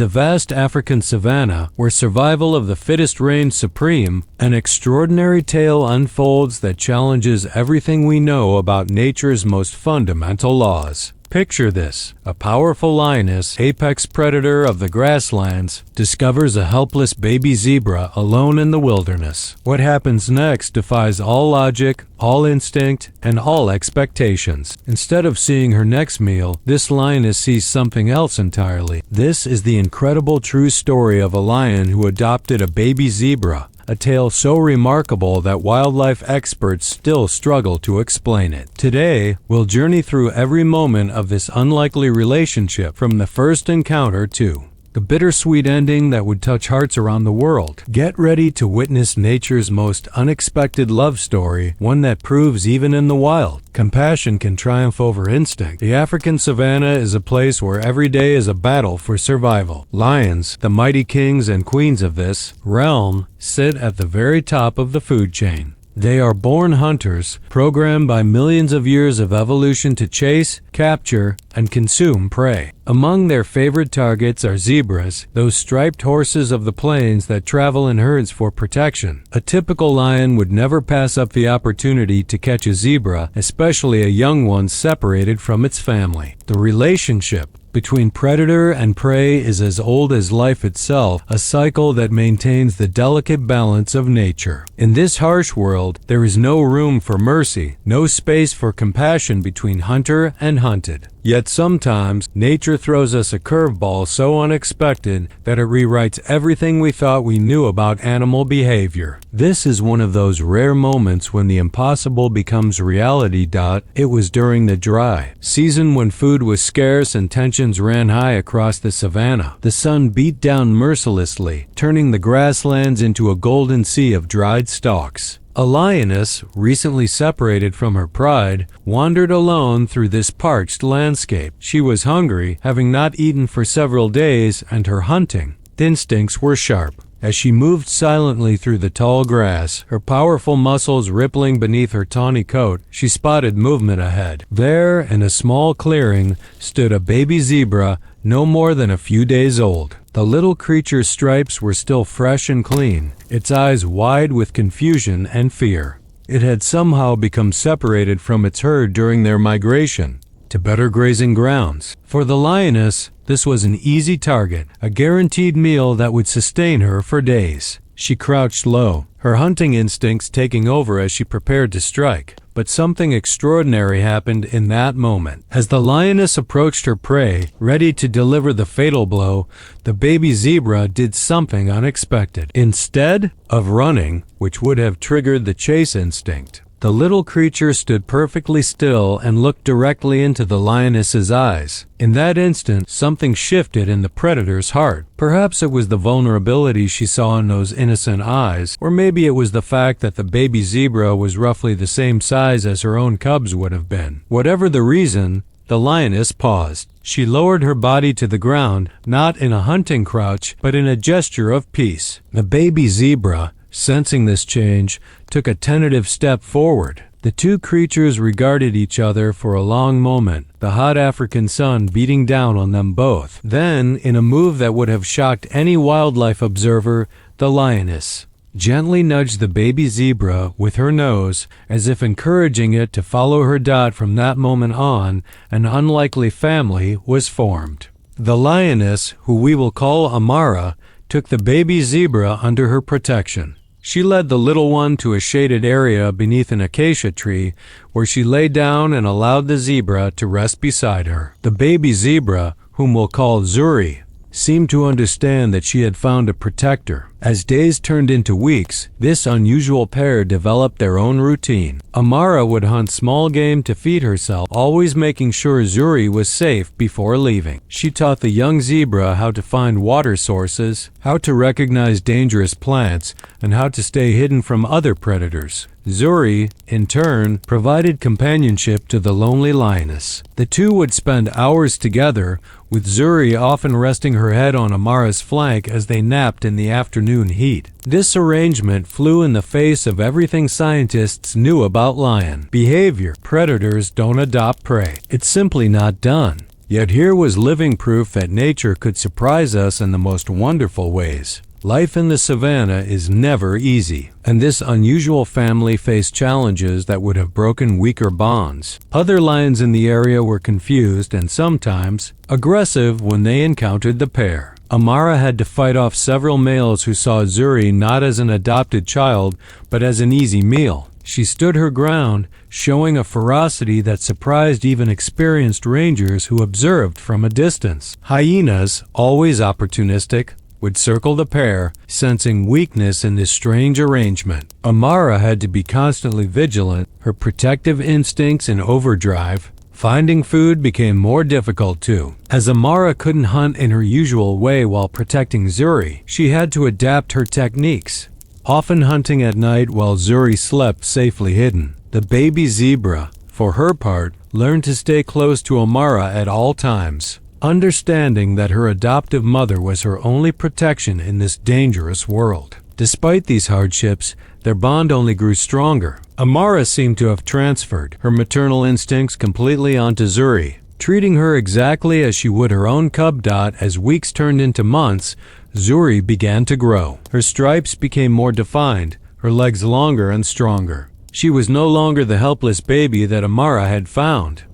the vast African savanna, where survival of the fittest reigns supreme, an extraordinary tale unfolds that challenges everything we know about nature's most fundamental laws. Picture this. A powerful lioness, apex predator of the grasslands, discovers a helpless baby zebra alone in the wilderness. What happens next defies all logic, all instinct, and all expectations. Instead of seeing her next meal, this lioness sees something else entirely. This is the incredible true story of a lion who adopted a baby zebra. A tale so remarkable that wildlife experts still struggle to explain it. Today, we'll journey through every moment of this unlikely relationship, from the first encounter to the bittersweet ending that would touch hearts around the world. Get ready to witness nature's most unexpected love story, one that proves even in the wild, compassion can triumph over instinct. The African savanna is a place where every day is a battle for survival. Lions, the mighty kings and queens of this realm, sit at the very top of the food chain. They are born hunters, programmed by millions of years of evolution to chase, capture, and consume prey. Among their favorite targets are zebras, those striped horses of the plains that travel in herds for protection. A typical lion would never pass up the opportunity to catch a zebra, especially a young one separated from its family. The relationship between predator and prey is as old as life itself, a cycle that maintains the delicate balance of nature. In this harsh world, there is no room for mercy, no space for compassion between hunter and hunted. Yet sometimes, nature throws us a curveball so unexpected that it rewrites everything we thought we knew about animal behavior. This is one of those rare moments when the impossible becomes reality. It was during the dry season, when food was scarce and tensions ran high across the savanna. The sun beat down mercilessly, turning the grasslands into a golden sea of dried stalks. A lioness, recently separated from her pride, wandered alone through this parched landscape. She was hungry, having not eaten for several days, and her hunting instincts were sharp. As she moved silently through the tall grass, her powerful muscles rippling beneath her tawny coat, she spotted movement ahead. There, in a small clearing, stood a baby zebra, no more than a few days old. The little creature's stripes were still fresh and clean, its eyes wide with confusion and fear. It had somehow become separated from its herd during their migration to better grazing grounds. For the lioness, this was an easy target, a guaranteed meal that would sustain her for days. She crouched low, her hunting instincts taking over as she prepared to strike. But something extraordinary happened in that moment. As the lioness approached her prey, ready to deliver the fatal blow, the baby zebra did something unexpected. Instead of running, which would have triggered the chase instinct, the little creature stood perfectly still and looked directly into the lioness's eyes. In that instant, something shifted in the predator's heart. Perhaps it was the vulnerability she saw in those innocent eyes, or maybe it was the fact that the baby zebra was roughly the same size as her own cubs would have been. Whatever the reason, the lioness paused. She lowered her body to the ground, not in a hunting crouch, but in a gesture of peace. The baby zebra, sensing this change, took a tentative step forward. The two creatures regarded each other for a long moment, the hot African sun beating down on them both. Then, in a move that would have shocked any wildlife observer, the lioness gently nudged the baby zebra with her nose, as if encouraging it to follow her. From that moment on, an unlikely family was formed. The lioness, who we will call Amara, took the baby zebra under her protection. She led the little one to a shaded area beneath an acacia tree, where she lay down and allowed the zebra to rest beside her. The baby zebra, whom we'll call Zuri, seemed to understand that she had found a protector. As days turned into weeks, this unusual pair developed their own routine. Amara would hunt small game to feed herself, always making sure Zuri was safe before leaving. She taught the young zebra how to find water sources, how to recognize dangerous plants, and how to stay hidden from other predators. Zuri, in turn, provided companionship to the lonely lioness. The two would spend hours together, with Zuri often resting her head on Amara's flank as they napped in the afternoon heat. This arrangement flew in the face of everything scientists knew about lion behavior. Predators don't adopt prey. It's simply not done. Yet here was living proof that nature could surprise us in the most wonderful ways. Life in the savannah is never easy, and this unusual family faced challenges that would have broken weaker bonds. Other lions in the area were confused and sometimes aggressive when they encountered the pair. Amara had to fight off several males who saw Zuri not as an adopted child, but as an easy meal. She stood her ground, showing a ferocity that surprised even experienced rangers who observed from a distance. Hyenas, always opportunistic, would circle the pair, sensing weakness in this strange arrangement. Amara had to be constantly vigilant, her protective instincts in overdrive. Finding food became more difficult too. As Amara couldn't hunt in her usual way while protecting Zuri, she had to adapt her techniques, often hunting at night while Zuri slept safely hidden. The baby zebra, for her part, learned to stay close to Amara at all times, understanding that her adoptive mother was her only protection in this dangerous world. Despite these hardships, their bond only grew stronger. Amara seemed to have transferred her maternal instincts completely onto Zuri, treating her exactly as she would her own cub. As weeks turned into months, Zuri began to grow. Her stripes became more defined, her legs longer and stronger. She was no longer the helpless baby that Amara had found.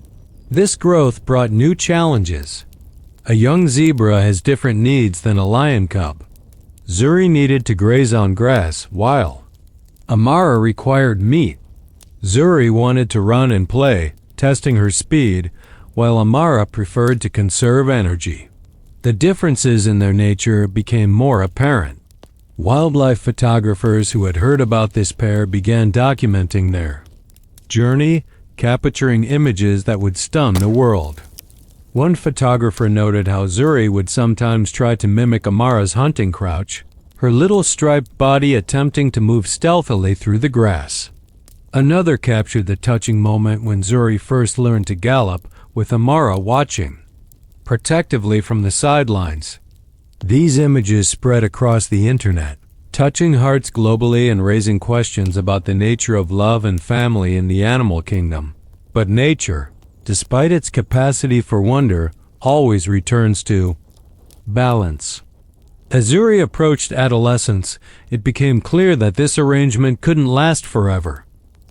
This growth brought new challenges. A young zebra has different needs than a lion cub. Zuri needed to graze on grass, while Amara required meat. Zuri wanted to run and play, testing her speed, while Amara preferred to conserve energy. The differences in their nature became more apparent. Wildlife photographers who had heard about this pair began documenting their journey, capturing images that would stun the world. One photographer noted how Zuri would sometimes try to mimic Amara's hunting crouch, her little striped body attempting to move stealthily through the grass. Another captured the touching moment when Zuri first learned to gallop, with Amara watching protectively from the sidelines. These images spread across the internet, touching hearts globally and raising questions about the nature of love and family in the animal kingdom. But nature, despite its capacity for wonder, always returns to balance. As Zuri approached adolescence, it became clear that this arrangement couldn't last forever.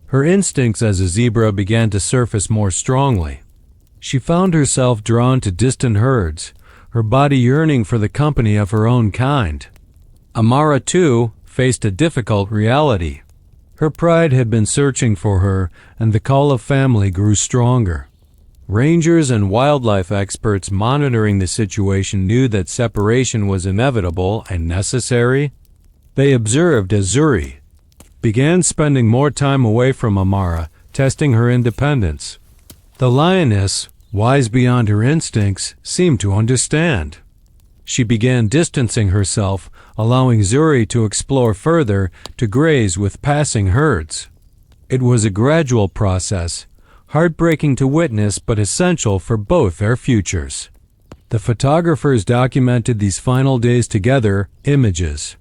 Her instincts as a zebra began to surface more strongly. She found herself drawn to distant herds, her body yearning for the company of her own kind. Amara, too, faced a difficult reality. Her pride had been searching for her, and the call of family grew stronger. Rangers and wildlife experts monitoring the situation knew that separation was inevitable and necessary. They observed as Zuri began spending more time away from Amara, testing her independence. The lioness, wise beyond her instincts, seemed to understand. She began distancing herself, allowing Zuri to explore further, to graze with passing herds. It was a gradual process, heartbreaking to witness but essential for both their futures. The photographers documented these final days together, images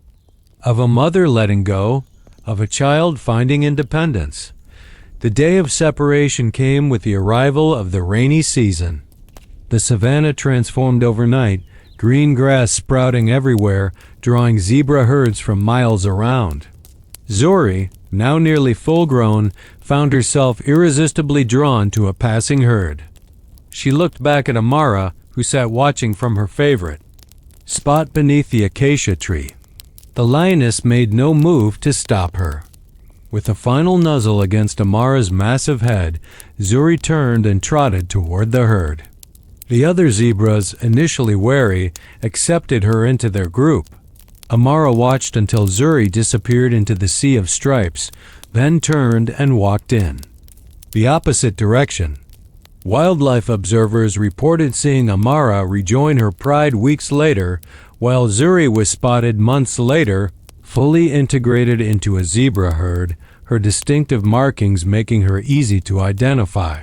of a mother letting go, of a child finding independence. The day of separation came with the arrival of the rainy season. The savannah transformed overnight, green grass sprouting everywhere, drawing zebra herds from miles around. Zuri, now nearly full-grown, found herself irresistibly drawn to a passing herd. She looked back at Amara, who sat watching from her favorite spot beneath the acacia tree. The lioness made no move to stop her. With a final nuzzle against Amara's massive head, Zuri turned and trotted toward the herd. The other zebras, initially wary, accepted her into their group. Amara watched until Zuri disappeared into the sea of stripes, then turned and walked in the opposite direction. Wildlife observers reported seeing Amara rejoin her pride weeks later, while Zuri was spotted months later, fully integrated into a zebra herd, her distinctive markings making her easy to identify.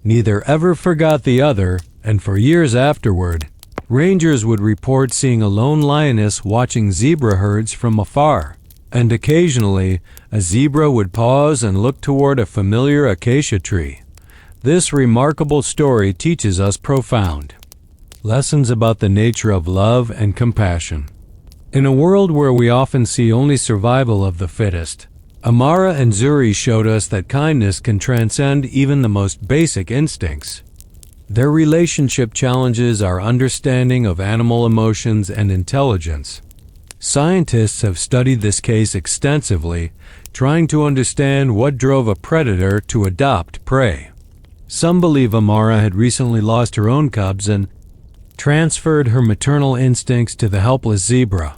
Neither ever forgot the other, and for years afterward, rangers would report seeing a lone lioness watching zebra herds from afar, and occasionally a zebra would pause and look toward a familiar acacia tree. This remarkable story teaches us profound lessons about the nature of love and compassion. In a world where we often see only survival of the fittest, Amara and Zuri showed us that kindness can transcend even the most basic instincts. Their relationship challenges our understanding of animal emotions and intelligence. Scientists have studied this case extensively, trying to understand what drove a predator to adopt prey. Some believe Amara had recently lost her own cubs and transferred her maternal instincts to the helpless zebra.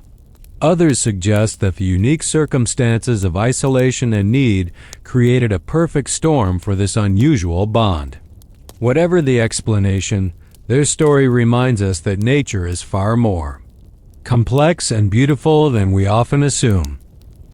Others suggest that the unique circumstances of isolation and need created a perfect storm for this unusual bond. Whatever the explanation, their story reminds us that nature is far more complex and beautiful than we often assume.